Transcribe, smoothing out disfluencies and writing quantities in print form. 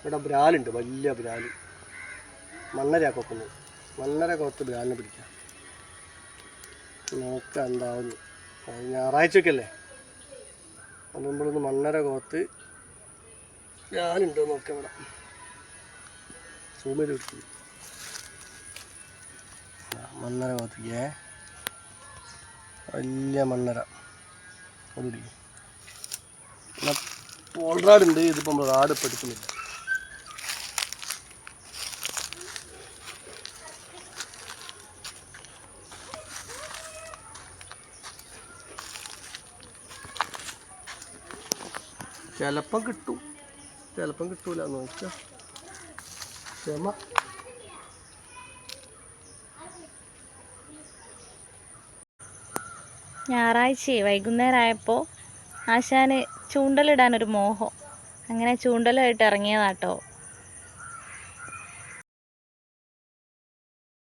ഇവിടെ ബ്രാലുണ്ട്, വലിയ ബ്രാല്. മണ്ണര കൊക്കുന്നു. മണ്ണര കോർത്ത് ബ്രാലിനെ പിടിക്കാം. നോക്കാം എന്താവുന്നു. ഞായറാഴ്ചയൊക്കെ അല്ലേ, അതുകൊണ്ടൊന്ന് മണ്ണര കോർത്ത് ബ്രാലുണ്ടോ നോക്കാം. ഇവിടെ സൂം ചെയ്ത് പിടിക്കും. മണ്ണര കോർത്തിക്കേ, വലിയ മണ്ണര അത് പിടിക്കും. പിന്നെ പോൾറാടുണ്ട്. ഇതിപ്പോൾ നമ്മൾ റാഡ് ഇപ്പം എടുക്കുന്നില്ല. ചിലപ്പം കിട്ടും, ചിലപ്പം കിട്ടൂല. നോക്കാം. ക്ഷമ. ഞായറാഴ്ച വൈകുന്നേരം ആയപ്പോൾ ആശാന് ചൂണ്ടലിടാനൊരു മോഹം. അങ്ങനെ ചൂണ്ടലുമായിട്ട് ഇറങ്ങിയതാട്ടോ.